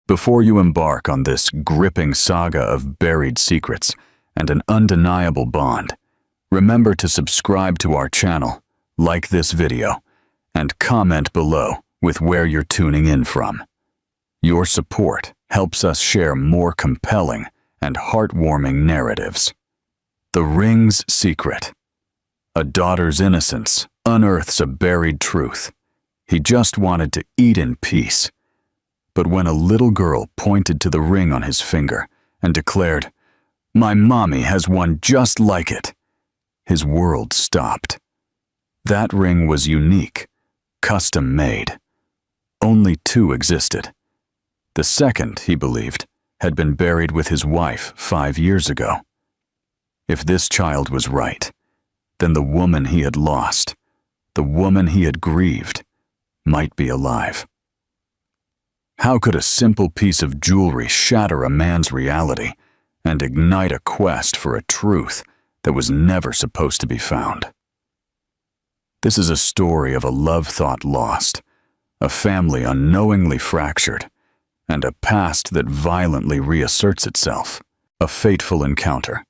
Before you embark on this gripping saga of buried secrets and an undeniable bond, remember to subscribe to our channel, like this video, and comment below with where you're tuning in from. Your support helps us share more compelling and heartwarming narratives. The Ring's Secret. A daughter's innocence unearths a buried truth. He just wanted to eat in peace. But when a little girl pointed to the ring on his finger and declared, "My mommy has one just like it," his world stopped. That ring was unique, custom made. Only two existed. The second, he believed, had been buried with his wife 5 years ago. If this child was right, then the woman he had lost, the woman he had grieved, might be alive. How could a simple piece of jewelry shatter a man's reality and ignite a quest for a truth that was never supposed to be found? This is a story of a love thought lost, a family unknowingly fractured, and a past that violently reasserts itself. A fateful encounter.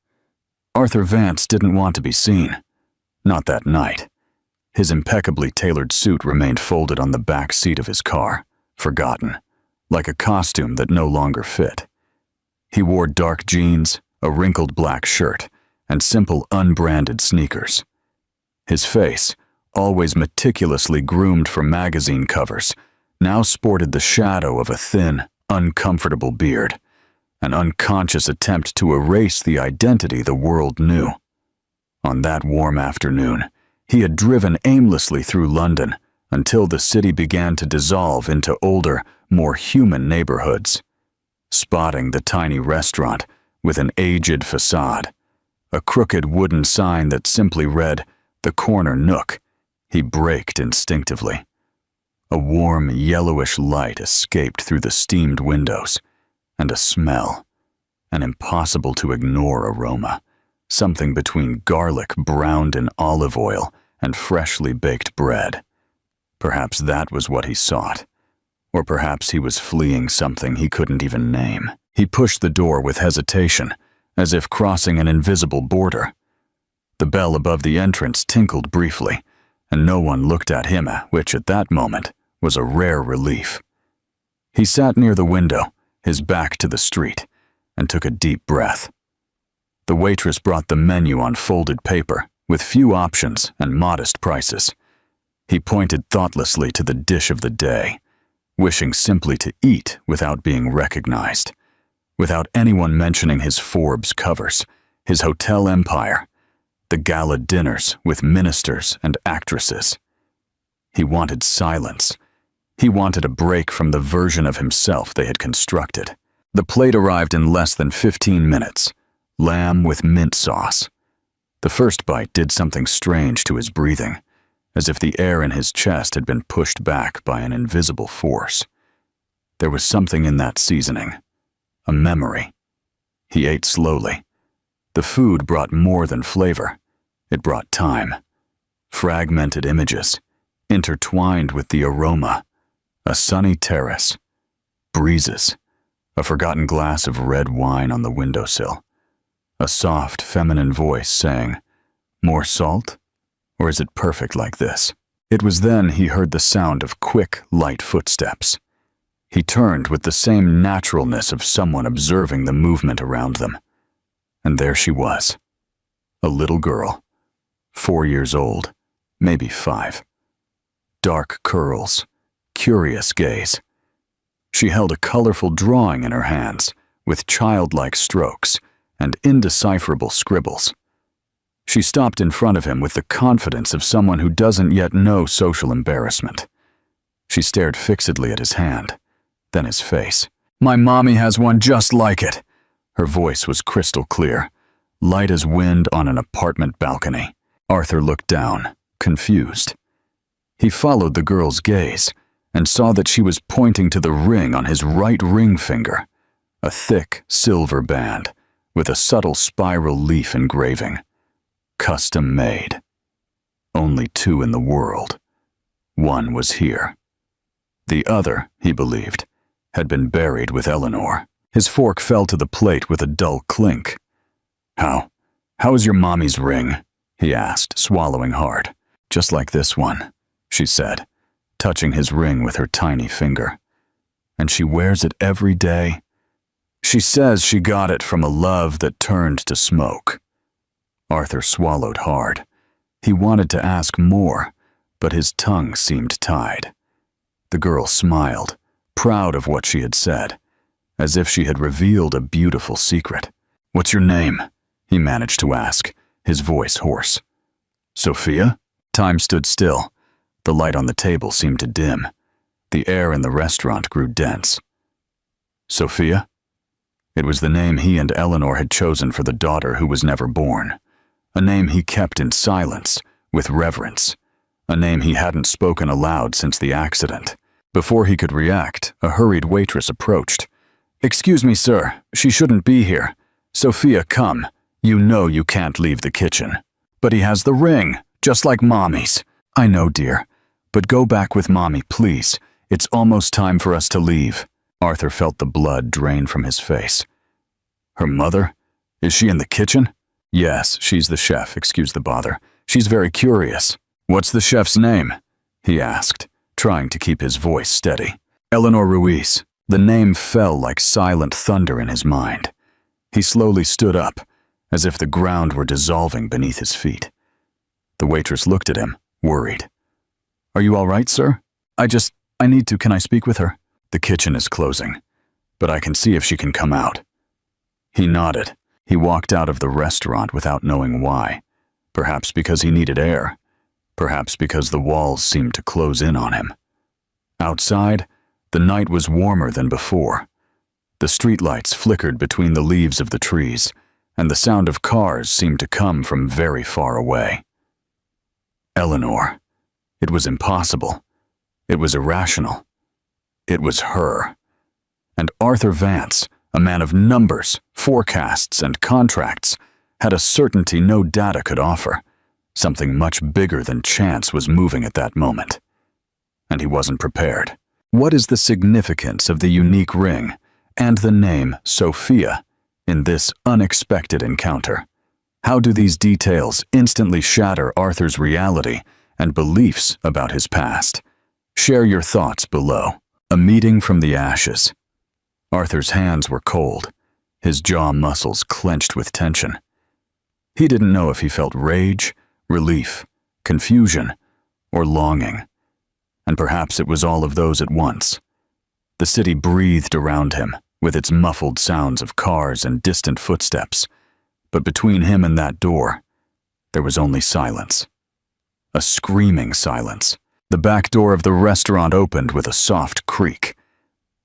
Arthur Vance didn't want to be seen. Not that night. His impeccably tailored suit remained folded on the back seat of his car, forgotten, like a costume that no longer fit. He wore dark jeans, a wrinkled black shirt, and simple unbranded sneakers. His face, always meticulously groomed for magazine covers, now sported the shadow of a thin, uncomfortable beard, an unconscious attempt to erase the identity the world knew. On that warm afternoon, he had driven aimlessly through London until the city began to dissolve into older, more human neighborhoods. Spotting the tiny restaurant with an aged facade, a crooked wooden sign that simply read, "The Corner Nook," he braked instinctively. A warm, yellowish light escaped through the steamed windows, and a smell, an impossible-to-ignore aroma, something between garlic browned in olive oil and freshly baked bread. Perhaps that was what he sought. Or perhaps he was fleeing something he couldn't even name. He pushed the door with hesitation, as if crossing an invisible border. The bell above the entrance tinkled briefly, and no one looked at him, which at that moment was a rare relief. He sat near the window, his back to the street, and took a deep breath. The waitress brought the menu on folded paper, with few options and modest prices. He pointed thoughtlessly to the dish of the day, wishing simply to eat without being recognized, without anyone mentioning his Forbes covers, his hotel empire, the gala dinners with ministers and actresses. He wanted silence. He wanted a break from the version of himself they had constructed. The plate arrived in less than 15 minutes, lamb with mint sauce. The first bite did something strange to his breathing, as if the air in his chest had been pushed back by an invisible force. There was something in that seasoning, a memory. He ate slowly. The food brought more than flavor. It brought time. Fragmented images, intertwined with the aroma. A sunny terrace. Breezes. A forgotten glass of red wine on the windowsill. A soft, feminine voice saying, "More salt? Or is it perfect like this?" It was then he heard the sound of quick, light footsteps. He turned with the same naturalness of someone observing the movement around them. And there she was. A little girl. 4 years old, maybe 5. Dark curls, curious gaze. She held a colorful drawing in her hands, with childlike strokes and indecipherable scribbles. She stopped in front of him with the confidence of someone who doesn't yet know social embarrassment. She stared fixedly at his hand, then his face. "My mommy has one just like it." Her voice was crystal clear, light as wind on an apartment balcony. Arthur looked down, confused. He followed the girl's gaze and saw that she was pointing to the ring on his right ring finger, a thick silver band with a subtle spiral leaf engraving. Custom made. Only 2 in the world. One was here. The other, he believed, had been buried with Eleanor. His fork fell to the plate with a dull clink. How is your mommy's ring?" he asked, swallowing hard. "Just like this one," she said, touching his ring with her tiny finger. "And she wears it every day. She says she got it from a love that turned to smoke." Arthur swallowed hard. He wanted to ask more, but his tongue seemed tied. The girl smiled, proud of what she had said, as if she had revealed a beautiful secret. "What's your name?" he managed to ask, his voice hoarse. "Sophia?" Time stood still. The light on the table seemed to dim. The air in the restaurant grew dense. "Sophia?" It was the name he and Eleanor had chosen for the daughter who was never born. A name he kept in silence, with reverence. A name he hadn't spoken aloud since the accident. Before he could react, a hurried waitress approached. "Excuse me, sir. She shouldn't be here. Sophia, come. You know you can't leave the kitchen." "But he has the ring, just like Mommy's." "I know, dear. But go back with Mommy, please. It's almost time for us to leave." Arthur felt the blood drain from his face. "Her mother? Is she in the kitchen?" "Yes, she's the chef, excuse the bother. She's very curious." "What's the chef's name?" he asked, trying to keep his voice steady. "Eleanor Ruiz." The name fell like silent thunder in his mind. He slowly stood up, as if the ground were dissolving beneath his feet. The waitress looked at him, worried. "Are you all right, sir? I need to. Can I speak with her?" "The kitchen is closing, but I can see if she can come out." He nodded. He walked out of the restaurant without knowing why. Perhaps because he needed air. Perhaps because the walls seemed to close in on him. Outside, the night was warmer than before. The streetlights flickered between the leaves of the trees, and the sound of cars seemed to come from very far away. Eleanor. It was impossible. It was irrational. It was her. And Arthur Vance, a man of numbers, forecasts, and contracts, had a certainty no data could offer. Something much bigger than chance was moving at that moment. And he wasn't prepared. What is the significance of the unique ring and the name Sophia in this unexpected encounter? How do these details instantly shatter Arthur's reality and beliefs about his past? Share your thoughts below. A meeting from the ashes. Arthur's hands were cold, his jaw muscles clenched with tension. He didn't know if he felt rage, relief, confusion, or longing. And perhaps it was all of those at once. The city breathed around him, with its muffled sounds of cars and distant footsteps. But between him and that door, there was only silence. A screaming silence. The back door of the restaurant opened with a soft creak.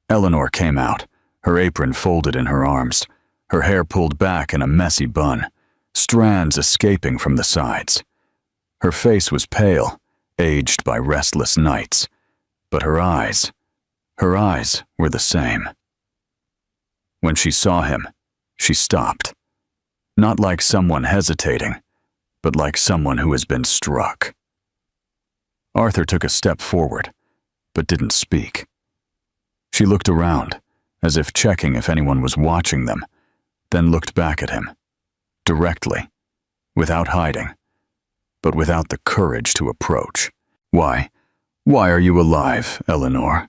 Eleanor came out, her apron folded in her arms, her hair pulled back in a messy bun, strands escaping from the sides. Her face was pale, aged by restless nights, but her eyes were the same. When she saw him, she stopped. Not like someone hesitating, but like someone who has been struck. Arthur took a step forward, but didn't speak. She looked around, as if checking if anyone was watching them, then looked back at him, directly, without hiding, but without the courage to approach. Why are you alive, Eleanor?"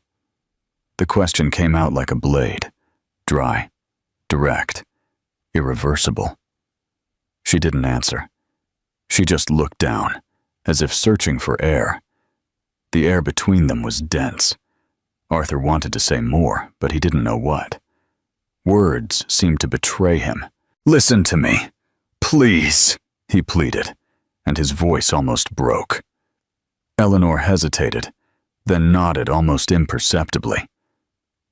The question came out like a blade, dry, direct, irreversible. She didn't answer. She just looked down, as if searching for air. The air between them was dense. Arthur wanted to say more, but he didn't know what. Words seemed to betray him. "Listen to me, please," he pleaded, and his voice almost broke. Eleanor hesitated, then nodded almost imperceptibly.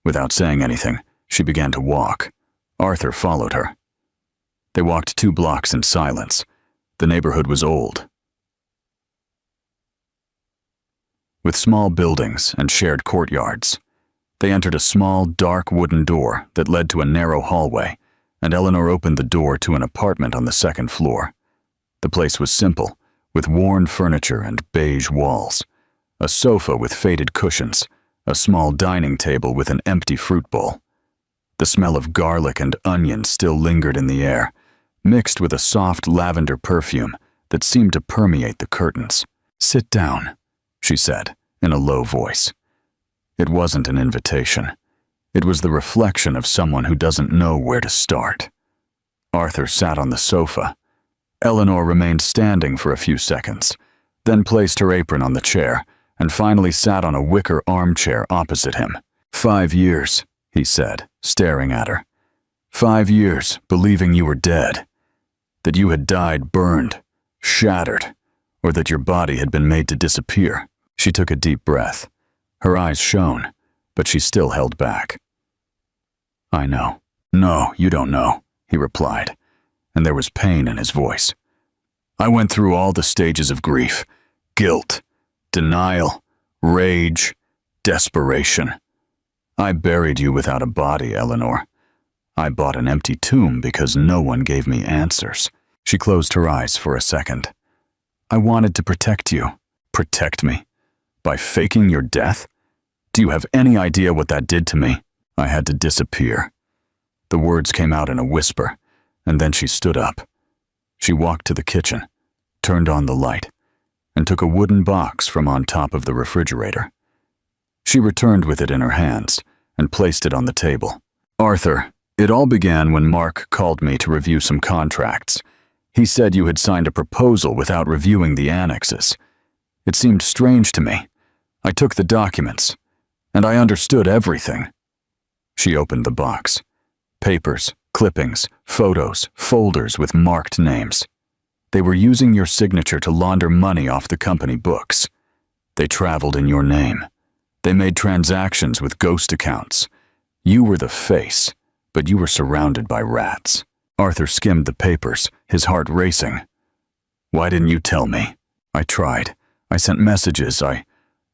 Without saying anything, she began to walk. Arthur followed her. They walked 2 blocks in silence. The neighborhood was old, with small buildings and shared courtyards. They entered a small, dark wooden door that led to a narrow hallway, and Eleanor opened the door to an apartment on the 2nd floor. The place was simple, with worn furniture and beige walls. A sofa with faded cushions, a small dining table with an empty fruit bowl. The smell of garlic and onion still lingered in the air, mixed with a soft lavender perfume that seemed to permeate the curtains. "Sit down," she said in a low voice. It wasn't an invitation. It was the reflection of someone who doesn't know where to start. Arthur sat on the sofa. Eleanor remained standing for a few seconds, then placed her apron on the chair and finally sat on a wicker armchair opposite him. 5 years, he said, staring at her. 5 years believing you were dead, that you had died burned, shattered, or that your body had been made to disappear. She took a deep breath. Her eyes shone, but she still held back. "I know." "No, you don't know," he replied, and there was pain in his voice. "I went through all the stages of grief, guilt, denial, rage, desperation. I buried you without a body, Eleanor. I bought an empty tomb because no one gave me answers." She closed her eyes for a second. "I wanted to protect you." "Protect me? By faking your death? Do you have any idea what that did to me? I had to disappear." The words came out in a whisper, and then she stood up. She walked to the kitchen, turned on the light, and took a wooden box from on top of the refrigerator. She returned with it in her hands and placed it on the table. "Arthur, it all began when Mark called me to review some contracts. He said you had signed a proposal without reviewing the annexes. It seemed strange to me. I took the documents, and I understood everything." She opened the box. Papers, clippings, photos, folders with marked names. They were using your signature to launder money off the company books. They traveled in your name. They made transactions with ghost accounts. You were the face, but you were surrounded by rats. Arthur skimmed the papers, his heart racing. "Why didn't you tell me?" "I tried. I sent messages. I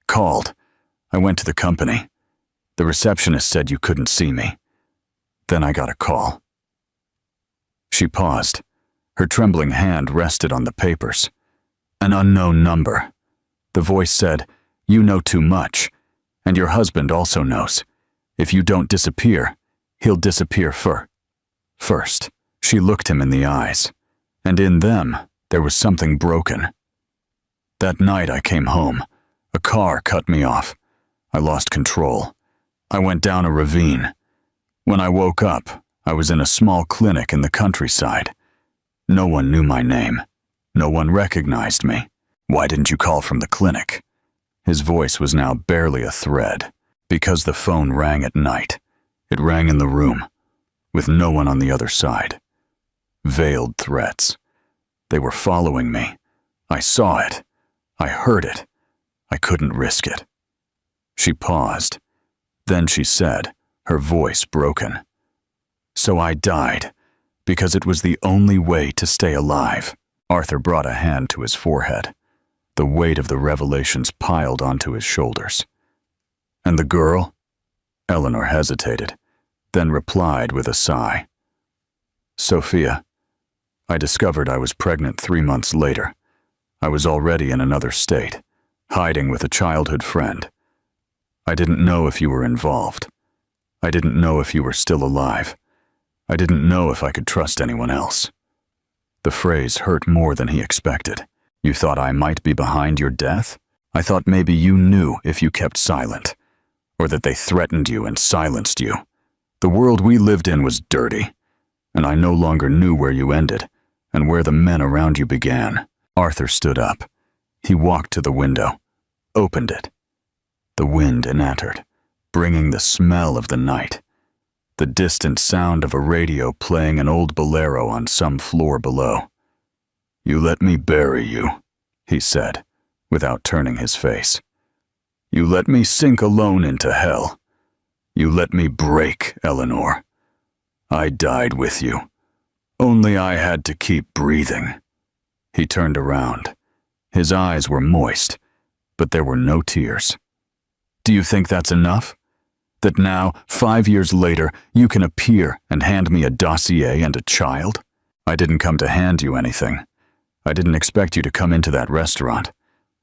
called. I went to the company. The receptionist said you couldn't see me. Then I got a call." She paused. Her trembling hand rested on the papers. "An unknown number." The voice said, "You know too much, and your husband also knows. If you don't disappear, he'll disappear first." She looked him in the eyes, and in them there was something broken. "That night I came home. A car cut me off. I lost control. I went down a ravine. When I woke up, I was in a small clinic in the countryside. No one knew my name. No one recognized me." "Why didn't you call from the clinic?" His voice was now barely a thread. "Because the phone rang at night. It rang in the room, with no one on the other side. Veiled threats. They were following me. I saw it. I heard it. I couldn't risk it." She paused. Then she said, her voice broken, "So I died, because it was the only way to stay alive." Arthur brought a hand to his forehead. The weight of the revelations piled onto his shoulders. "And the girl?" Eleanor hesitated, then replied with a sigh. "Sophia. I discovered I was pregnant 3 months later. I was already in another state, hiding with a childhood friend. I didn't know if you were involved. I didn't know if you were still alive. I didn't know if I could trust anyone else." The phrase hurt more than he expected. "You thought I might be behind your death? I thought maybe you knew if you kept silent, or that they threatened you and silenced you. The world we lived in was dirty, and I no longer knew where you ended and where the men around you began." Arthur stood up. He walked to the window, opened it. The wind entered, bringing the smell of the night, the distant sound of a radio playing an old bolero on some floor below. "You let me bury you," he said, without turning his face. "You let me sink alone into hell. You let me break, Eleanor. I died with you. Only I had to keep breathing." He turned around. His eyes were moist, but there were no tears. "Do you think that's enough? That now, 5 years later, you can appear and hand me a dossier and a child? I didn't come to hand you anything. I didn't expect you to come into that restaurant.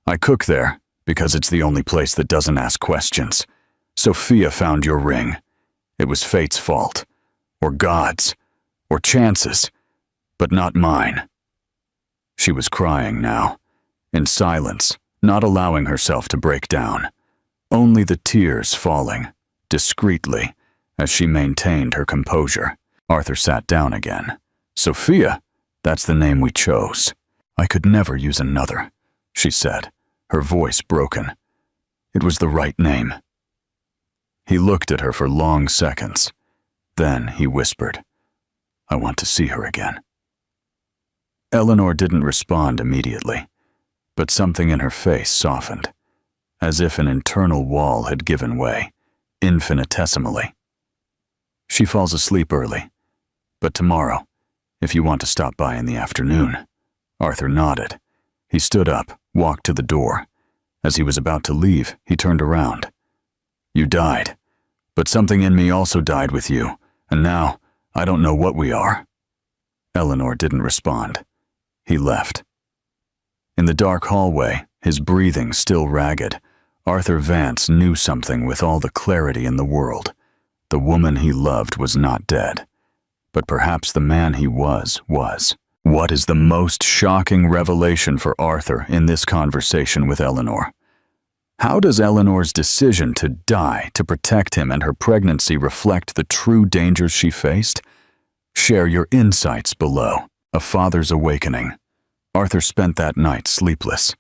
I cook there because it's the only place that doesn't ask questions. Sophia found your ring. It was fate's fault, or God's, or chance's, but not mine." She was crying now, in silence, not allowing herself to break down, only the tears falling, discreetly, as she maintained her composure. Arthur sat down again. "Sophia, that's the name we chose." "I could never use another," she said, her voice broken. "It was the right name." He looked at her for long seconds. Then he whispered, "I want to see her again." Eleanor didn't respond immediately, but something in her face softened, as if an internal wall had given way, infinitesimally. "She falls asleep early, but tomorrow, if you want to stop by in the afternoon." Arthur nodded. He stood up, walked to the door. As he was about to leave, he turned around. "You died, but something in me also died with you, and now I don't know what we are." Eleanor didn't respond. He left. In the dark hallway, his breathing still ragged, Arthur Vance knew something with all the clarity in the world. The woman he loved was not dead, but perhaps the man he was. What is the most shocking revelation for Arthur in this conversation with Eleanor? How does Eleanor's decision to die to protect him and her pregnancy reflect the true dangers she faced? Share your insights below. A Father's Awakening. Arthur spent that night sleepless,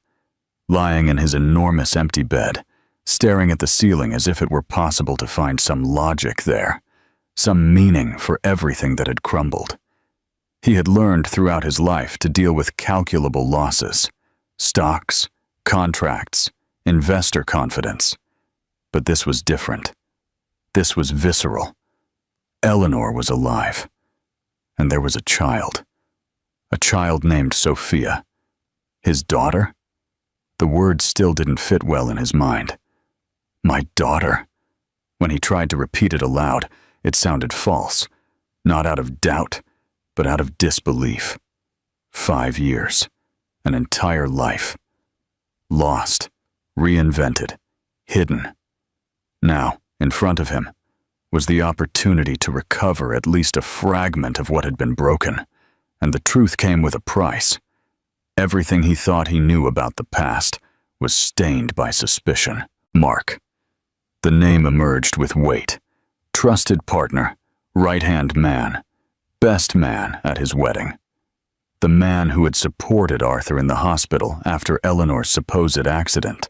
lying in his enormous empty bed, staring at the ceiling as if it were possible to find some logic there, some meaning for everything that had crumbled. He had learned throughout his life to deal with calculable losses, stocks, contracts, investor confidence. But this was different. This was visceral. Eleanor was alive, and there was a child named Sophia. His daughter? The words still didn't fit well in his mind. My daughter. When he tried to repeat it aloud, it sounded false, not out of doubt, but out of disbelief. 5 years, an entire life. Lost, reinvented, hidden. Now, in front of him, was the opportunity to recover at least a fragment of what had been broken, and the truth came with a price. Everything he thought he knew about the past was stained by suspicion. Mark. The name emerged with weight. Trusted partner, right-hand man, best man at his wedding. The man who had supported Arthur in the hospital after Eleanor's supposed accident,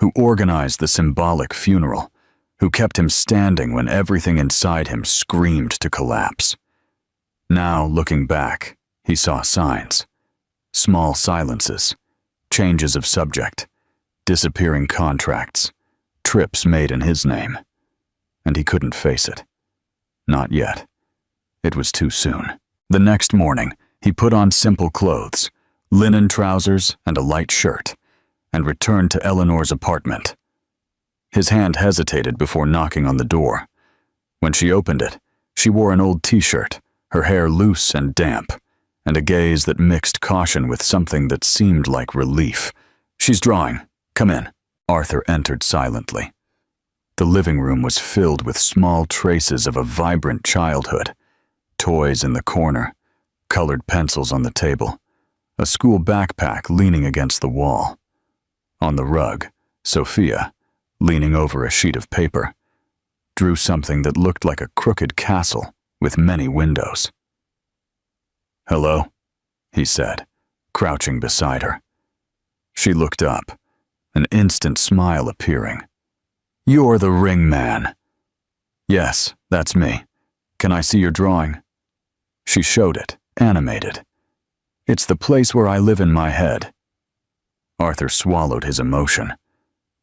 who organized the symbolic funeral, who kept him standing when everything inside him screamed to collapse. Now, looking back, he saw signs. Small silences, changes of subject, disappearing contracts, trips made in his name. And he couldn't face it. Not yet. It was too soon. The next morning, he put on simple clothes, linen trousers and a light shirt, and returned to Eleanor's apartment. His hand hesitated before knocking on the door. When she opened it, she wore an old t-shirt, her hair loose and damp, and a gaze that mixed caution with something that seemed like relief. "She's drawing. Come in." Arthur entered silently. The living room was filled with small traces of a vibrant childhood. Toys in the corner, colored pencils on the table, a school backpack leaning against the wall. On the rug, Sophia, leaning over a sheet of paper, drew something that looked like a crooked castle with many windows. "Hello," he said, crouching beside her. She looked up, an instant smile appearing. "You're the ring man." "Yes, that's me. Can I see your drawing?" She showed it, animated. "It's the place where I live in my head." Arthur swallowed his emotion.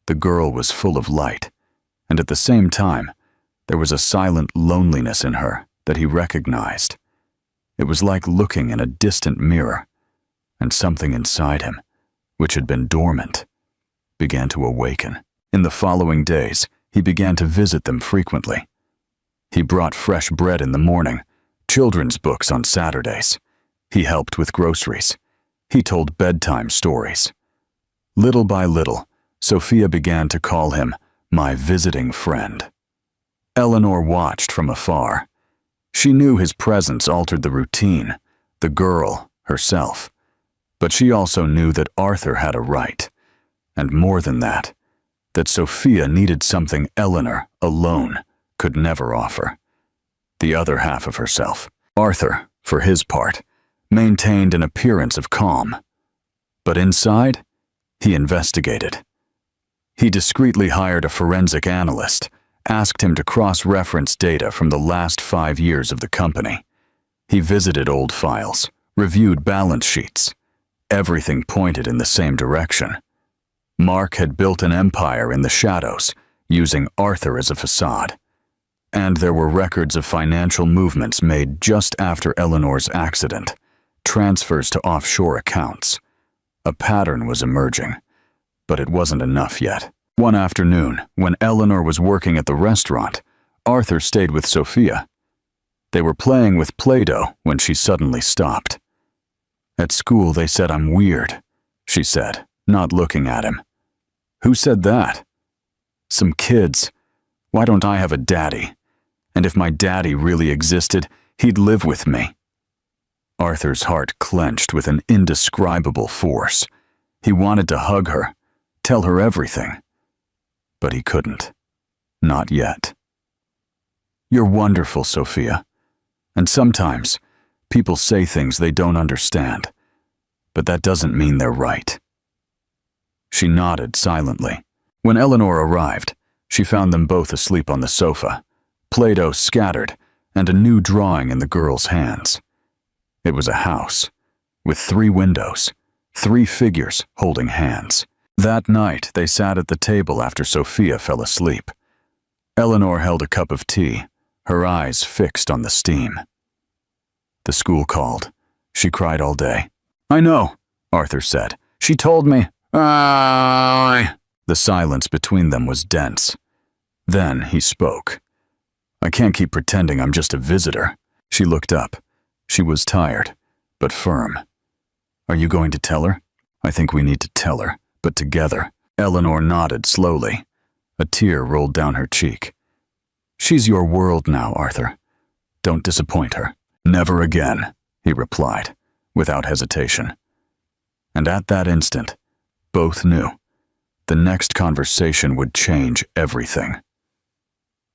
The girl was full of light, and at the same time, there was a silent loneliness in her that he recognized. It was like looking in a distant mirror, and something inside him, which had been dormant, began to awaken. In the following days, he began to visit them frequently. He brought fresh bread in the morning, children's books on Saturdays. He helped with groceries. He told bedtime stories. Little by little, Sophia began to call him My visiting friend. Eleanor watched from afar. She knew his presence altered the routine, the girl, herself. But she also knew that Arthur had a right. And more than that Sophia needed something Eleanor, alone, could never offer. The other half of herself. Arthur, for his part, maintained an appearance of calm. But inside, he investigated. He discreetly hired a forensic analyst, asked him to cross-reference data from the last 5 years of the company. He visited old files, reviewed balance sheets. Everything pointed in the same direction. Mark had built an empire in the shadows, using Arthur as a facade. And there were records of financial movements made just after Eleanor's accident, transfers to offshore accounts. A pattern was emerging, but it wasn't enough yet. One afternoon, when Eleanor was working at the restaurant, Arthur stayed with Sophia. They were playing with Play-Doh when she suddenly stopped. "At school they said I'm weird," she said, not looking at him. "Who said that?" "Some kids. Why don't I have a daddy? And if my daddy really existed, he'd live with me." Arthur's heart clenched with an indescribable force. He wanted to hug her, tell her everything. But he couldn't. Not yet. "You're wonderful, Sophia. And sometimes, people say things they don't understand. But that doesn't mean they're right." She nodded silently. When Eleanor arrived, she found them both asleep on the sofa, Play-Doh scattered, and a new drawing in the girl's hands. It was a house, with 3 windows, 3 figures holding hands. That night, they sat at the table after Sophia fell asleep. Eleanor held a cup of tea, her eyes fixed on the steam. The school called. She cried all day. "I know," Arthur said. "She told me." The silence between them was dense. Then he spoke. "I can't keep pretending I'm just a visitor." She looked up. She was tired, but firm. "Are you going to tell her?" "I think we need to tell her, but together." Eleanor nodded slowly. A tear rolled down her cheek. "She's your world now, Arthur. Don't disappoint her." "Never again," he replied, without hesitation. And at that instant, both knew the next conversation would change everything.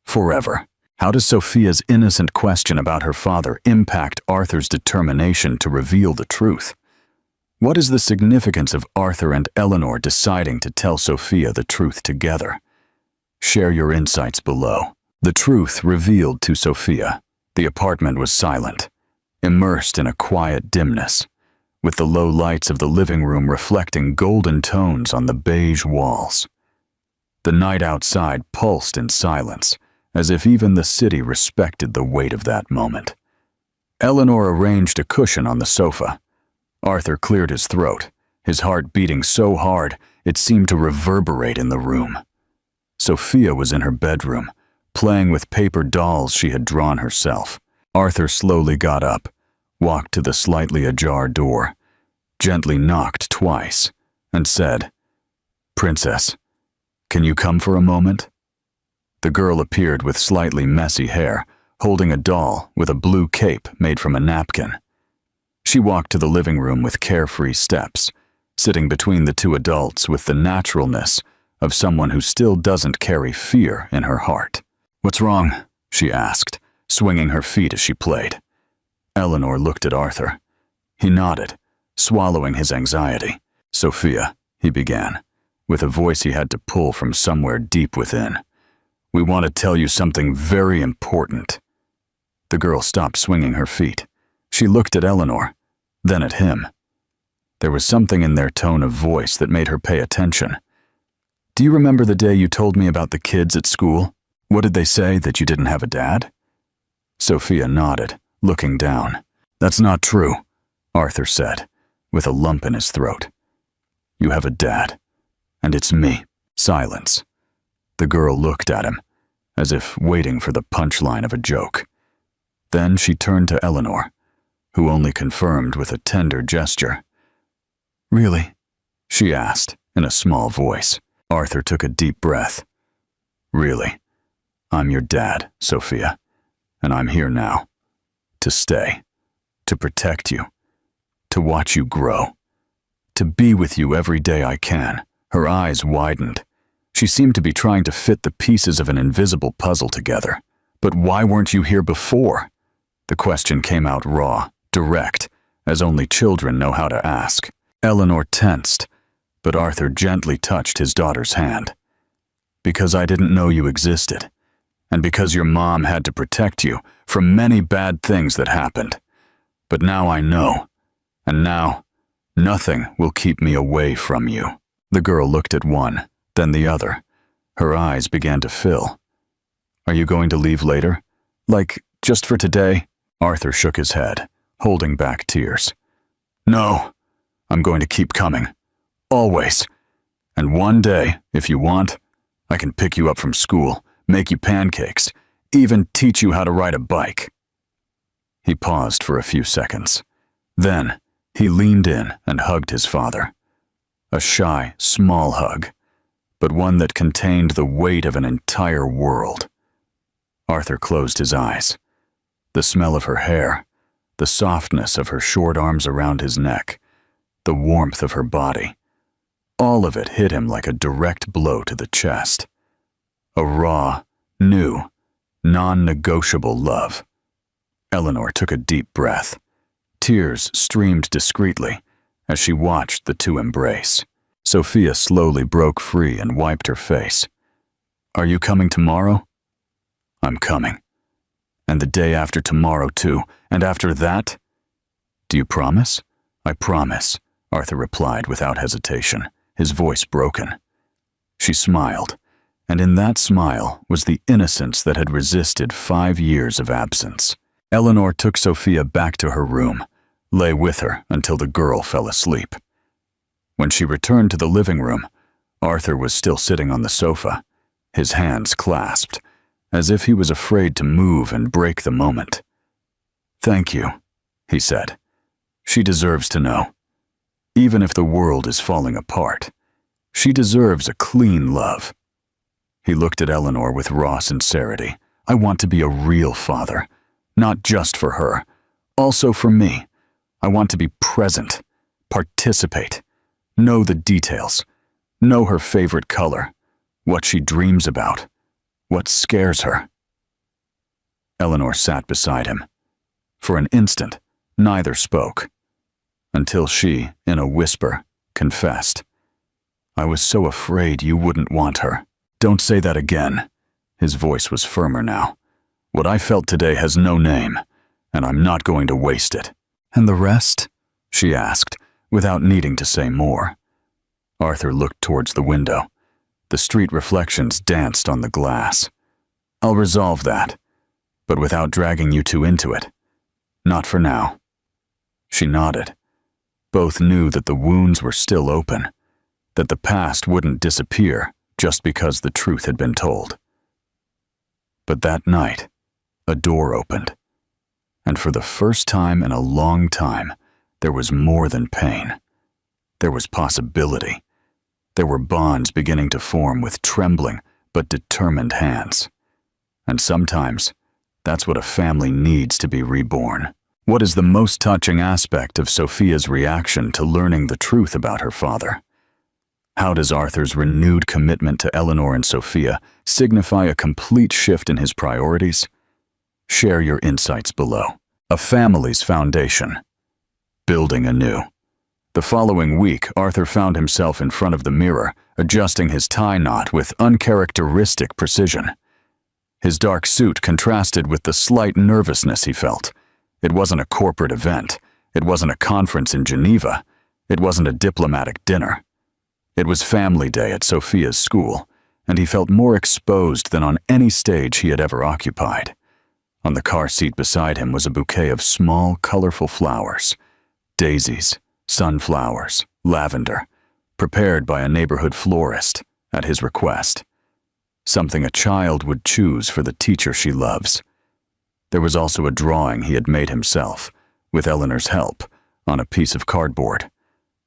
Forever. How does Sophia's innocent question about her father impact Arthur's determination to reveal the truth? What is the significance of Arthur and Eleanor deciding to tell Sophia the truth together? Share your insights below. The truth revealed to Sophia. The apartment was silent, immersed in a quiet dimness, with the low lights of the living room reflecting golden tones on the beige walls. The night outside pulsed in silence, as if even the city respected the weight of that moment. Eleanor arranged a cushion on the sofa. Arthur cleared his throat, his heart beating so hard it seemed to reverberate in the room. Sophia was in her bedroom, playing with paper dolls she had drawn herself. Arthur slowly got up, walked to the slightly ajar door, gently knocked twice, and said, "Princess, can you come for a moment?" The girl appeared with slightly messy hair, holding a doll with a blue cape made from a napkin. She walked to the living room with carefree steps, sitting between the 2 adults with the naturalness of someone who still doesn't carry fear in her heart. "What's wrong?" she asked, swinging her feet as she played. Eleanor looked at Arthur. He nodded, swallowing his anxiety. "Sophia," he began, with a voice he had to pull from somewhere deep within. "We want to tell you something very important." The girl stopped swinging her feet. She looked at Eleanor, then at him. There was something in their tone of voice that made her pay attention. "Do you remember the day you told me about the kids at school? What did they say, that you didn't have a dad?" Sophia nodded, looking down. "That's not true," Arthur said, with a lump in his throat. "You have a dad, and it's me." Silence. The girl looked at him, as if waiting for the punchline of a joke. Then she turned to Eleanor, who only confirmed with a tender gesture. "Really?" she asked, in a small voice. Arthur took a deep breath. Really, I'm your dad, Sophia, and I'm here now. To stay, to protect you, to watch you grow, to be with you every day I can. Her eyes widened. She seemed to be trying to fit the pieces of an invisible puzzle together. But why weren't you here before? The question came out raw, direct, as only children know how to ask. Eleanor tensed, but Arthur gently touched his daughter's hand. Because I didn't know you existed, and because your mom had to protect you from many bad things that happened. But now I know, and now nothing will keep me away from you. The girl looked at one, then the other. Her eyes began to fill. Are you going to leave later? Like, just for today? Arthur shook his head, holding back tears. No, I'm going to keep coming. Always. And one day, if you want, I can pick you up from school, make you pancakes, even teach you how to ride a bike. He paused for a few seconds. Then, he leaned in and hugged his father. A shy, small hug, but one that contained the weight of an entire world. Arthur closed his eyes. The smell of her hair, the softness of her short arms around his neck, the warmth of her body, all of it hit him like a direct blow to the chest. A raw, new, non-negotiable love. Eleanor took a deep breath. Tears streamed discreetly as she watched the two embrace. Sophia slowly broke free and wiped her face. Are you coming tomorrow? I'm coming. And the day after tomorrow too, and after that? Do you promise? I promise, Arthur replied without hesitation, his voice broken. She smiled, and in that smile was the innocence that had resisted 5 years of absence. Eleanor took Sophia back to her room, lay with her until the girl fell asleep. When she returned to the living room, Arthur was still sitting on the sofa, his hands clasped, as if he was afraid to move and break the moment. Thank you, he said. She deserves to know. Even if the world is falling apart, she deserves a clean love. He looked at Eleanor with raw sincerity. I want to be a real father, not just for her, also for me. I want to be present, participate, know the details, know her favorite color, what she dreams about, what scares her. Eleanor sat beside him. For an instant, neither spoke, until she, in a whisper, confessed. I was so afraid you wouldn't want her. Don't say that again. His voice was firmer now. What I felt today has no name, and I'm not going to waste it. And the rest? She asked, without needing to say more. Arthur looked towards the window. The street reflections danced on the glass. I'll resolve that, but without dragging you two into it. Not for now. She nodded. Both knew that the wounds were still open, that the past wouldn't disappear just because the truth had been told. But that night, a door opened, and for the first time in a long time, there was more than pain. There was possibility. There were bonds beginning to form with trembling but determined hands. And sometimes, that's what a family needs to be reborn. What is the most touching aspect of Sophia's reaction to learning the truth about her father? How does Arthur's renewed commitment to Eleanor and Sophia signify a complete shift in his priorities? Share your insights below. A family's foundation. Building anew. The following week, Arthur found himself in front of the mirror, adjusting his tie knot with uncharacteristic precision. His dark suit contrasted with the slight nervousness he felt. It wasn't a corporate event. It wasn't a conference in Geneva. It wasn't a diplomatic dinner. It was family day at Sophia's school, and he felt more exposed than on any stage he had ever occupied. On the car seat beside him was a bouquet of small, colorful flowers. Daisies, sunflowers, lavender, prepared by a neighborhood florist at his request. Something a child would choose for the teacher she loves. There was also a drawing he had made himself, with Eleanor's help, on a piece of cardboard.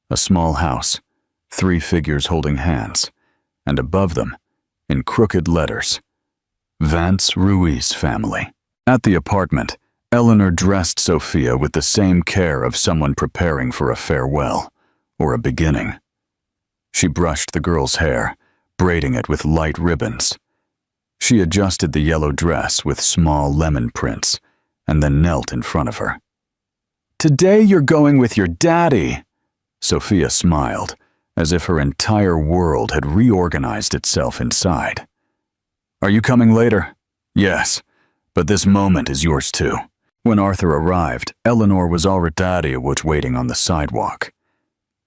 A small house, 3 figures holding hands, and above them, in crooked letters. Vance Ruiz family. At the apartment, Eleanor dressed Sophia with the same care of someone preparing for a farewell or a beginning. She brushed the girl's hair, braiding it with light ribbons. She adjusted the yellow dress with small lemon prints and then knelt in front of her. "Today you're going with your daddy," Sophia smiled, as if her entire world had reorganized itself inside. "Are you coming later?" "Yes, but this moment is yours too." When Arthur arrived, Eleanor was already waiting on the sidewalk.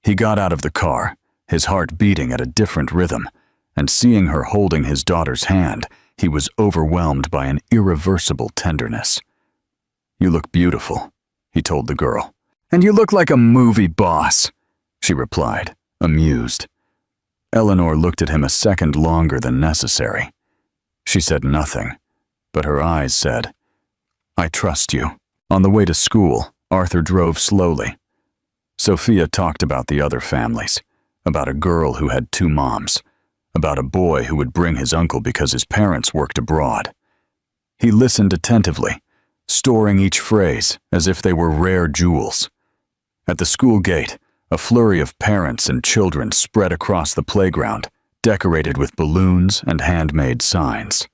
He got out of the car, his heart beating at a different rhythm, and seeing her holding his daughter's hand, he was overwhelmed by an irreversible tenderness. "You look beautiful," he told the girl. "And you look like a movie boss," she replied, amused. Eleanor looked at him a second longer than necessary. She said nothing, but her eyes said, "I trust you." On the way to school, Arthur drove slowly. Sophia talked about the other families, about a girl who had 2 moms, about a boy who would bring his uncle because his parents worked abroad. He listened attentively, storing each phrase as if they were rare jewels. At the school gate, a flurry of parents and children spread across the playground, decorated with balloons and handmade signs.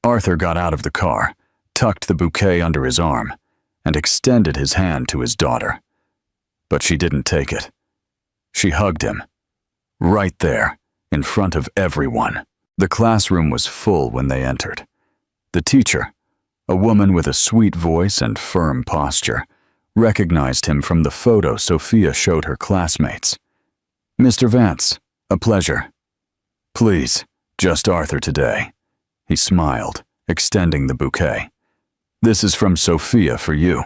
Arthur got out of the car, tucked the bouquet under his arm, and extended his hand to his daughter. But she didn't take it. She hugged him, right there, in front of everyone. The classroom was full when they entered. The teacher, a woman with a sweet voice and firm posture, recognized him from the photo Sophia showed her classmates. "Mr. Vance, a pleasure." "Please, just Arthur today." He smiled, extending the bouquet. "This is from Sophia for you."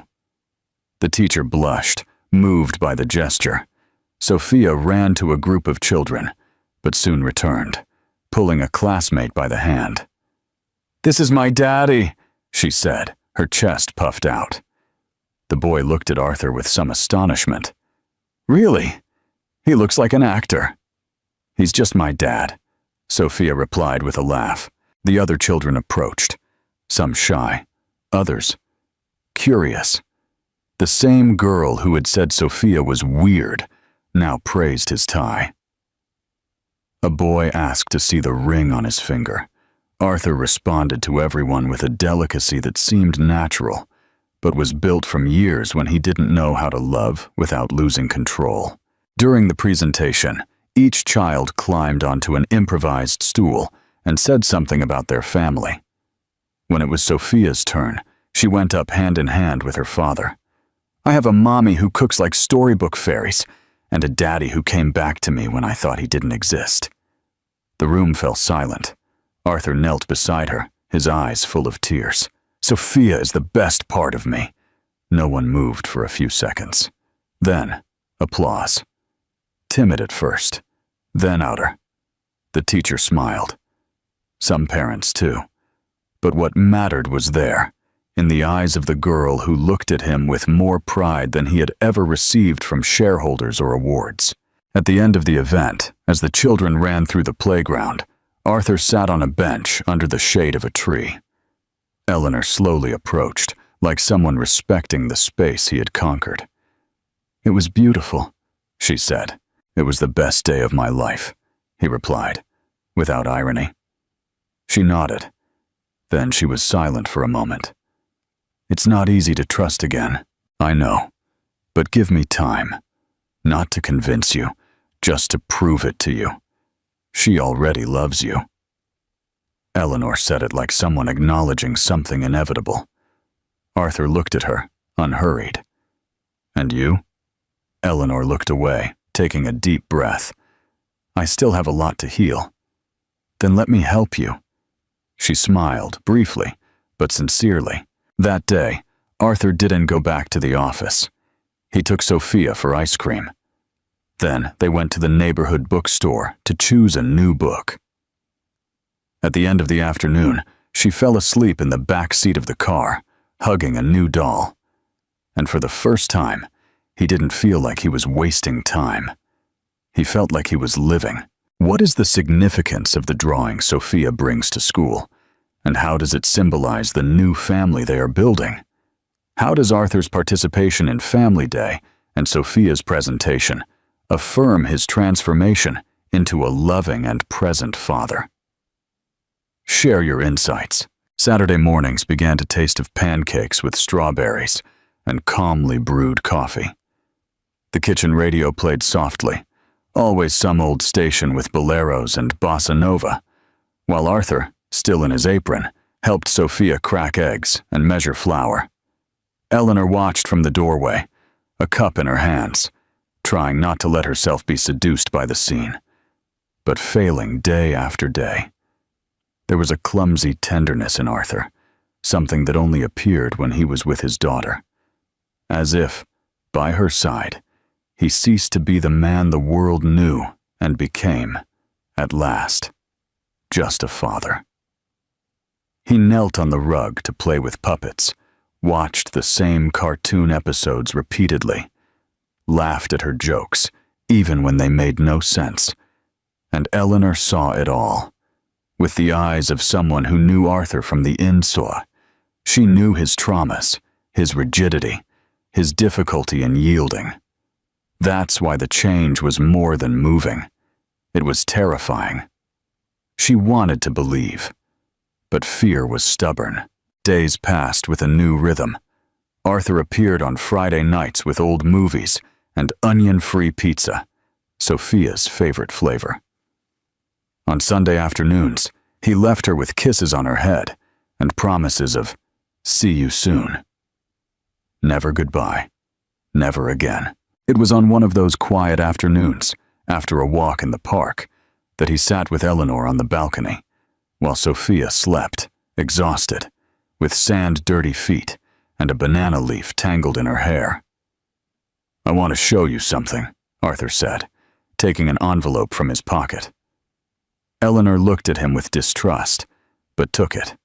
The teacher blushed, moved by the gesture. Sophia ran to a group of children, but soon returned, pulling a classmate by the hand. "This is my daddy," she said, her chest puffed out. The boy looked at Arthur with some astonishment. "Really? He looks like an actor." "He's just my dad," Sophia replied with a laugh. The other children approached, some shy, others curious. The same girl who had said Sophia was weird now praised his tie. A boy asked to see the ring on his finger. Arthur responded to everyone with a delicacy that seemed natural, but was built from years when he didn't know how to love without losing control. During the presentation, each child climbed onto an improvised stool and said something about their family. When it was Sophia's turn, she went up hand in hand with her father. "I have a mommy who cooks like storybook fairies, and a daddy who came back to me when I thought he didn't exist." The room fell silent. Arthur knelt beside her, his eyes full of tears. "Sophia is the best part of me." No one moved for a few seconds. Then, applause. Timid at first, then outer. The teacher smiled. Some parents too. But what mattered was there, in the eyes of the girl who looked at him with more pride than he had ever received from shareholders or awards. At the end of the event, as the children ran through the playground, Arthur sat on a bench under the shade of a tree. Eleanor slowly approached, like someone respecting the space he had conquered. "It was beautiful," she said. "It was the best day of my life," he replied, without irony. She nodded. Then she was silent for a moment. "It's not easy to trust again, I know, but give me time. Not to convince you, just to prove it to you. She already loves you." Eleanor said it like someone acknowledging something inevitable. Arthur looked at her, unhurried. "And you?" Eleanor looked away, taking a deep breath. "I still have a lot to heal." "Then let me help you." She smiled, briefly, but sincerely. That day, Arthur didn't go back to the office. He took Sophia for ice cream. Then they went to the neighborhood bookstore to choose a new book. At the end of the afternoon, she fell asleep in the back seat of the car, hugging a new doll. And for the first time, he didn't feel like he was wasting time. He felt like he was living. What is the significance of the drawing Sophia brings to school, and how does it symbolize the new family they are building? How does Arthur's participation in Family Day and Sophia's presentation affirm his transformation into a loving and present father? Share your insights. Saturday mornings began to taste of pancakes with strawberries and calmly brewed coffee. The kitchen radio played softly, always some old station with boleros and bossa nova, while Arthur, still in his apron, helped Sophia crack eggs and measure flour. Eleanor watched from the doorway, a cup in her hands, trying not to let herself be seduced by the scene, but failing day after day. There was a clumsy tenderness in Arthur, something that only appeared when he was with his daughter. As if, by her side, he ceased to be the man the world knew and became, at last, just a father. He knelt on the rug to play with puppets, watched the same cartoon episodes repeatedly, laughed at her jokes, even when they made no sense, and Eleanor saw it all. With the eyes of someone who knew Arthur from the inside, she knew his traumas, his rigidity, his difficulty in yielding. That's why the change was more than moving. It was terrifying. She wanted to believe, but fear was stubborn. Days passed with a new rhythm. Arthur appeared on Friday nights with old movies and onion-free pizza, Sophia's favorite flavor. On Sunday afternoons, he left her with kisses on her head and promises of, "See you soon." Never goodbye. Never again. It was on one of those quiet afternoons, after a walk in the park, that he sat with Eleanor on the balcony, while Sophia slept, exhausted, with sand-dirty feet and a banana leaf tangled in her hair. "I want to show you something," Arthur said, taking an envelope from his pocket. Eleanor looked at him with distrust, but took it.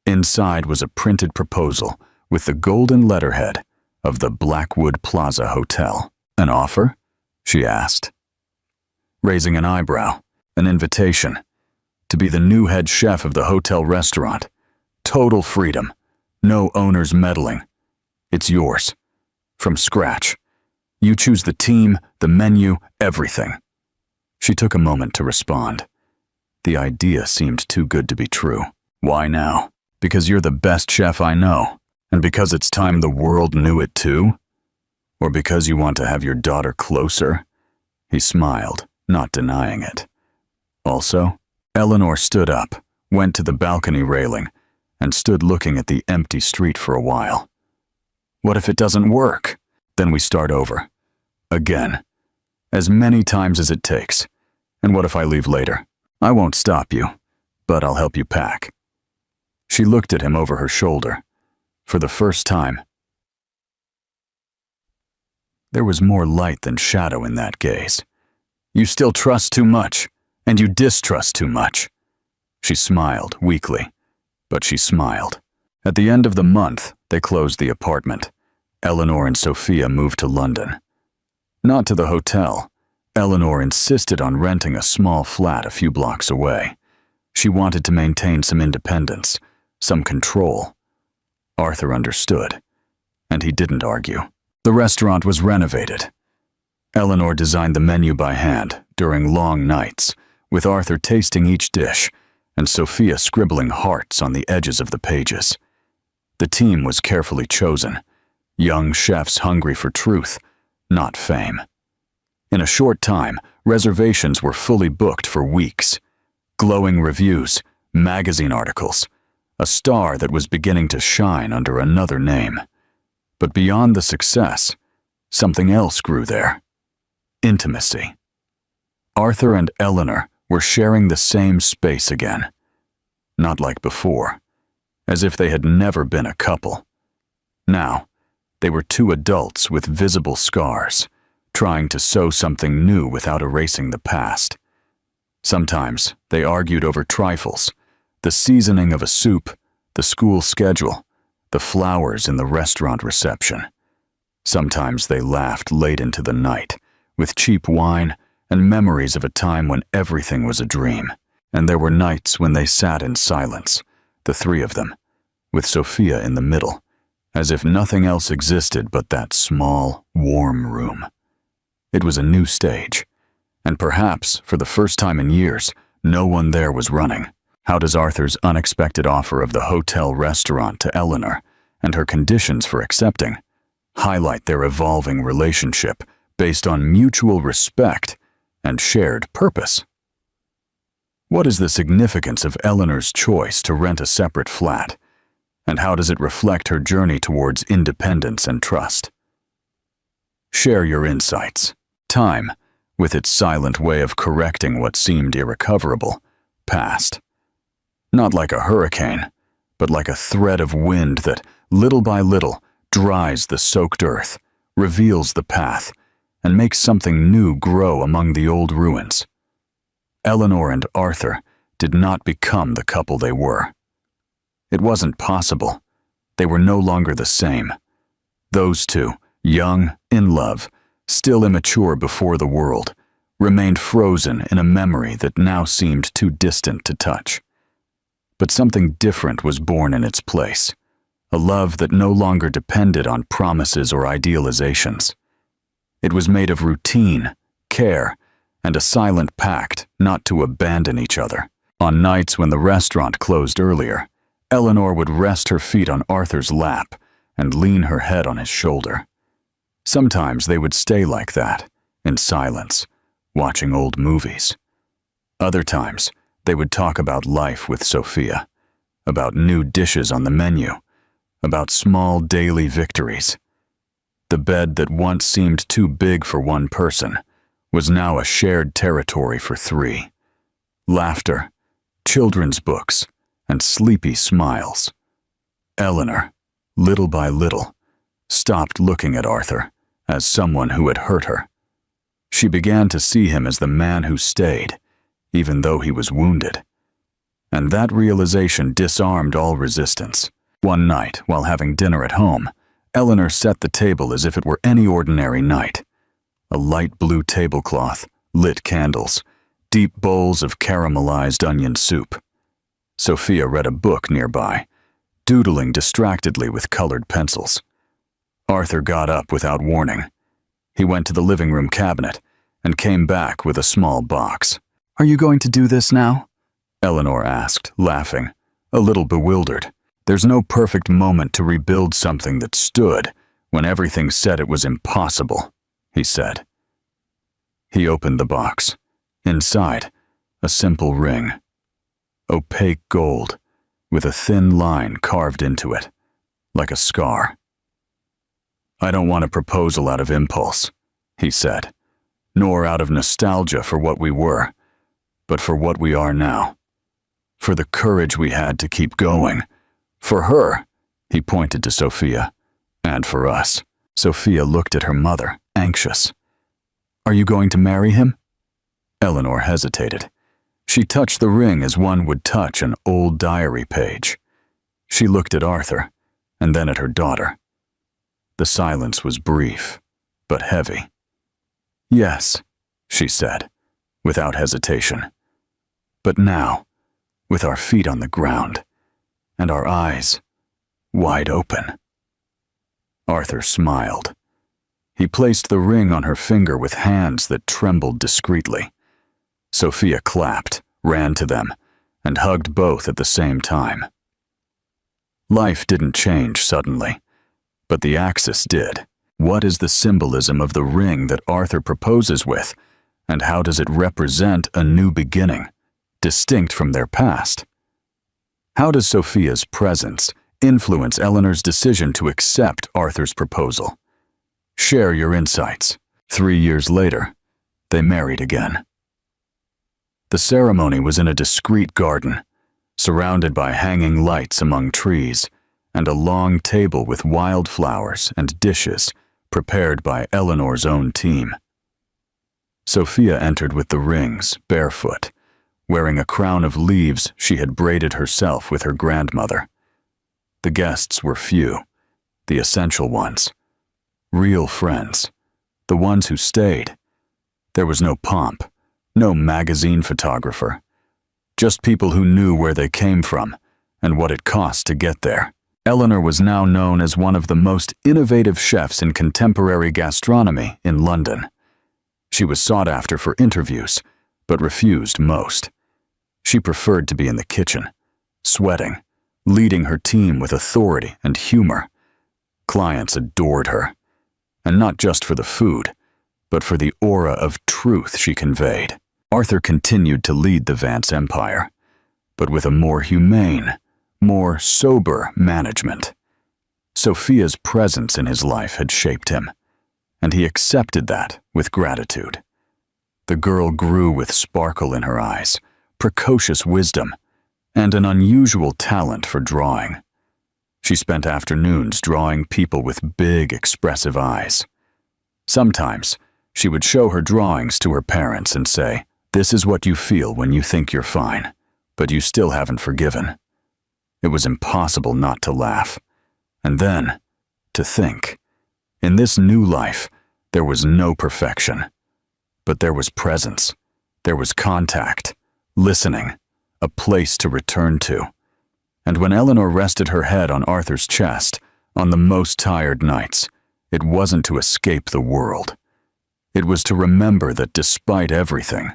Inside was a printed proposal with the golden letterhead of the Blackwood Plaza Hotel. "An offer?" she asked. Raising an eyebrow, an invitation to be the new head chef of the hotel restaurant. Total freedom, no owner's meddling. It's yours, from scratch. You choose the team, the menu, everything. She took a moment to respond. The idea seemed too good to be true. "Why now?" "Because you're the best chef I know, and because it's time the world knew it too? Or because you want to have your daughter closer?" He smiled, not denying it. "Also?" Eleanor stood up, went to the balcony railing, and stood looking at the empty street for a while. "What if it doesn't work?" "Then we start over. Again. As many times as it takes. And what if I leave later? I won't stop you, but I'll help you pack." She looked at him over her shoulder. For the first time, there was more light than shadow in that gaze. "You still trust too much, and you distrust too much." She smiled weakly, but she smiled. At the end of the month, they closed the apartment. Eleanor and Sophia moved to London. Not to the hotel. Eleanor insisted on renting a small flat a few blocks away. She wanted to maintain some independence, some control. Arthur understood, and he didn't argue. The restaurant was renovated. Eleanor designed the menu by hand during long nights, with Arthur tasting each dish and Sophia scribbling hearts on the edges of the pages. The team was carefully chosen, young chefs hungry for truth, not fame. In a short time, reservations were fully booked for weeks. Glowing reviews, magazine articles, a star that was beginning to shine under another name. But beyond the success, something else grew there. Intimacy. Arthur and Eleanor were sharing the same space again. Not like before, as if they had never been a couple. Now, they were two adults with visible scars, trying to sow something new without erasing the past. Sometimes they argued over trifles, the seasoning of a soup, the school schedule, the flowers in the restaurant reception. Sometimes they laughed late into the night, with cheap wine and memories of a time when everything was a dream. And there were nights when they sat in silence, the three of them, with Sophia in the middle, as if nothing else existed but that small, warm room. It was a new stage, and perhaps, for the first time in years, no one there was running. How does Arthur's unexpected offer of the hotel restaurant to Eleanor, and her conditions for accepting, highlight their evolving relationship based on mutual respect and shared purpose? What is the significance of Eleanor's choice to rent a separate flat, and how does it reflect her journey towards independence and trust? Share your insights. Time, with its silent way of correcting what seemed irrecoverable, passed. Not like a hurricane, but like a thread of wind that, little by little, dries the soaked earth, reveals the path, and makes something new grow among the old ruins. Eleanor and Arthur did not become the couple they were. It wasn't possible. They were no longer the same. Those two, young, in love, still immature before the world, remained frozen in a memory that now seemed too distant to touch. But something different was born in its place, a love that no longer depended on promises or idealizations. It was made of routine, care, and a silent pact not to abandon each other. On nights when the restaurant closed earlier, Eleanor would rest her feet on Arthur's lap and lean her head on his shoulder. Sometimes they would stay like that, in silence, watching old movies. Other times, they would talk about life with Sophia, about new dishes on the menu, about small daily victories. The bed that once seemed too big for one person was now a shared territory for three. Laughter, children's books, and sleepy smiles. Eleanor, little by little, stopped looking at Arthur as someone who had hurt her. She began to see him as the man who stayed, even though he was wounded. And that realization disarmed all resistance. One night, while having dinner at home, Eleanor set the table as if it were any ordinary night. A light blue tablecloth, lit candles, deep bowls of caramelized onion soup. Sophia read a book nearby, doodling distractedly with colored pencils. Arthur got up without warning. He went to the living room cabinet and came back with a small box. "Are you going to do this now?" Eleanor asked, laughing, a little bewildered. There's no perfect moment to rebuild something that stood when everything said it was impossible, he said. He opened the box. Inside, a simple ring. Opaque gold, with a thin line carved into it, like a scar. "I don't want a proposal out of impulse," he said, "nor out of nostalgia for what we were, but for what we are now. For the courage we had to keep going. For her," he pointed to Sophia, "and for us." Sophia looked at her mother, anxious. "Are you going to marry him?" Eleanor hesitated. She touched the ring as one would touch an old diary page. She looked at Arthur, and then at her daughter. The silence was brief, but heavy. "Yes," she said, without hesitation. "But now, with our feet on the ground, and our eyes wide open." Arthur smiled. He placed the ring on her finger with hands that trembled discreetly. Sophia clapped, ran to them, and hugged both at the same time. Life didn't change suddenly, but the axis did. What is the symbolism of the ring that Arthur proposes with, and how does it represent a new beginning, distinct from their past? How does Sophia's presence influence Eleanor's decision to accept Arthur's proposal? Share your insights. 3 years later, they married again. The ceremony was in a discreet garden, surrounded by hanging lights among trees, and a long table with wildflowers and dishes prepared by Eleanor's own team. Sophia entered with the rings, barefoot, wearing a crown of leaves she had braided herself with her grandmother. The guests were few, the essential ones. Real friends, the ones who stayed. There was no pomp, no magazine photographer, just people who knew where they came from and what it cost to get there. Eleanor was now known as one of the most innovative chefs in contemporary gastronomy in London. She was sought after for interviews, but refused most. She preferred to be in the kitchen, sweating, leading her team with authority and humor. Clients adored her, and not just for the food, but for the aura of truth she conveyed. Arthur continued to lead the Vance empire, but with a more humane, more sober management. Sophia's presence in his life had shaped him, and he accepted that with gratitude. The girl grew with sparkle in her eyes, precocious wisdom, and an unusual talent for drawing. She spent afternoons drawing people with big, expressive eyes. Sometimes, she would show her drawings to her parents and say, "This is what you feel when you think you're fine, but you still haven't forgiven." It was impossible not to laugh. And then, to think, in this new life, there was no perfection. But there was presence, there was contact, listening, a place to return to. And when Eleanor rested her head on Arthur's chest, on the most tired nights, it wasn't to escape the world. It was to remember that despite everything,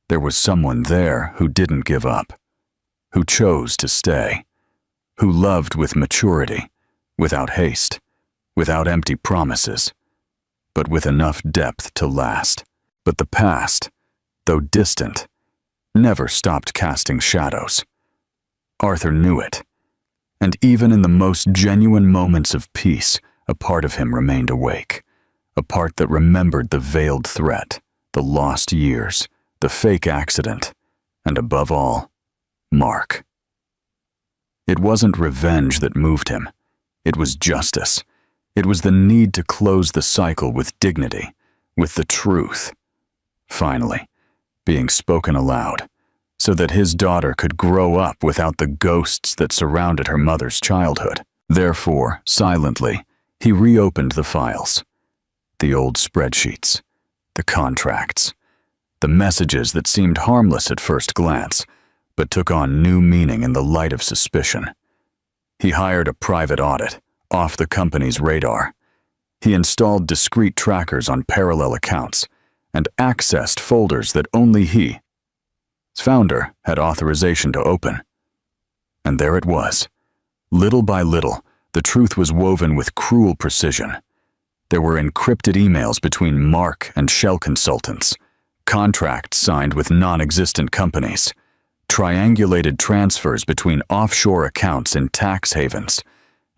there was someone there who didn't give up, who chose to stay, who loved with maturity, without haste, without empty promises, but with enough depth to last. But the past, though distant, never stopped casting shadows. Arthur knew it, and even in the most genuine moments of peace, a part of him remained awake, a part that remembered the veiled threat, the lost years, the fake accident, and above all, Mark. It wasn't revenge that moved him. It was justice. It was the need to close the cycle with dignity, with the truth. Finally, being spoken aloud, so that his daughter could grow up without the ghosts that surrounded her mother's childhood. Therefore, silently, he reopened the files. The old spreadsheets, the contracts, the messages that seemed harmless at first glance, but took on new meaning in the light of suspicion. He hired a private audit, off the company's radar. He installed discrete trackers on parallel accounts and accessed folders that only he, its founder, had authorization to open. And there it was. Little by little, the truth was woven with cruel precision. There were encrypted emails between Mark and Shell consultants, contracts signed with non-existent companies, triangulated transfers between offshore accounts in tax havens,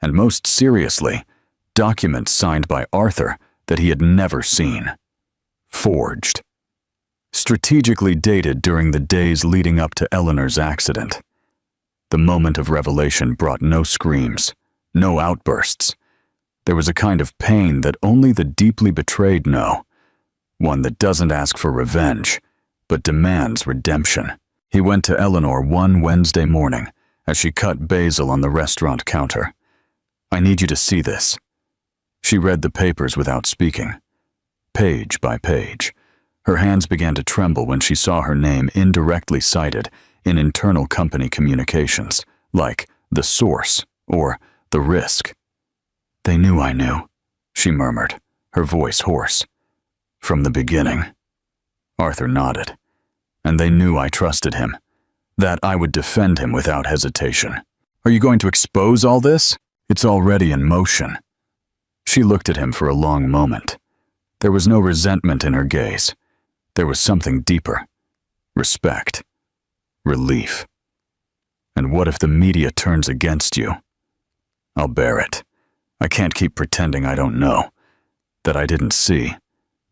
and most seriously, documents signed by Arthur that he had never seen. Forged. Strategically dated during the days leading up to Eleanor's accident. The moment of revelation brought no screams, no outbursts. There was a kind of pain that only the deeply betrayed know, one that doesn't ask for revenge, but demands redemption. He went to Eleanor one Wednesday morning as she cut basil on the restaurant counter. "I need you to see this." She read the papers without speaking. Page by page, her hands began to tremble when she saw her name indirectly cited in internal company communications, like the source or the risk. "They knew I knew," she murmured, her voice hoarse. "From the beginning." Arthur nodded. "And they knew I trusted him, that I would defend him without hesitation. Are you going to expose all this? It's already in motion." She looked at him for a long moment. There was no resentment in her gaze. There was something deeper. Respect. Relief. "And what if the media turns against you?" "I'll bear it. I can't keep pretending I don't know, that I didn't see,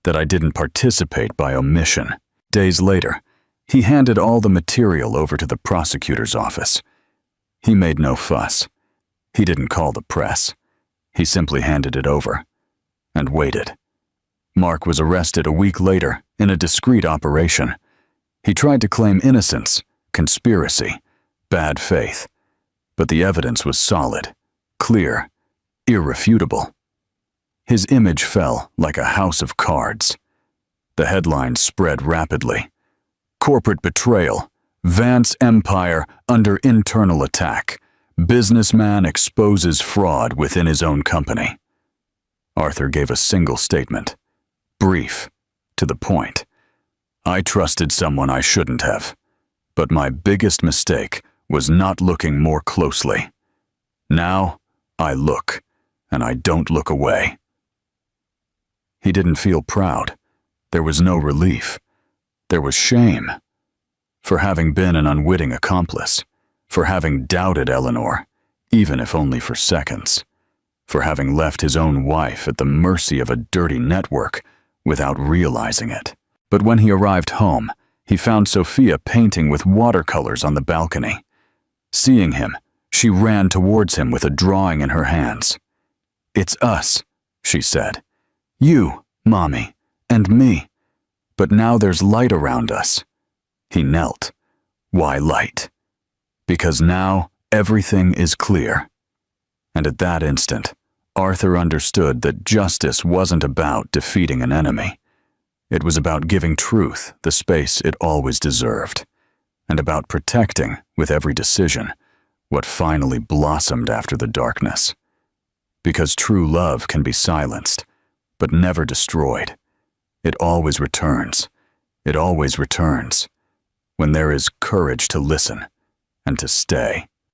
that I didn't participate by omission." Days later, he handed all the material over to the prosecutor's office. He made no fuss. He didn't call the press. He simply handed it over and waited. Mark was arrested a week later in a discreet operation. He tried to claim innocence, conspiracy, bad faith, but the evidence was solid, clear, irrefutable. His image fell like a house of cards. The headlines spread rapidly. Corporate betrayal. Vance Empire under internal attack. Businessman exposes fraud within his own company. Arthur gave a single statement. Brief. To the point. I trusted someone I shouldn't have. But my biggest mistake was not looking more closely. Now, I look, and I don't look away. He didn't feel proud. There was no relief. There was shame. For having been an unwitting accomplice. For having doubted Eleanor, even if only for seconds. For having left his own wife at the mercy of a dirty network without realizing it. But when he arrived home, he found Sophia painting with watercolors on the balcony. Seeing him, she ran towards him with a drawing in her hands. "It's us," she said. "You, Mommy, and me. But now there's light around us." He knelt. Why light? Because now everything is clear. And at that instant, Arthur understood that justice wasn't about defeating an enemy. It was about giving truth the space it always deserved, and about protecting, with every decision, what finally blossomed after the darkness. Because true love can be silenced, but never destroyed. It always returns. It always returns. When there is courage to listen and to stay.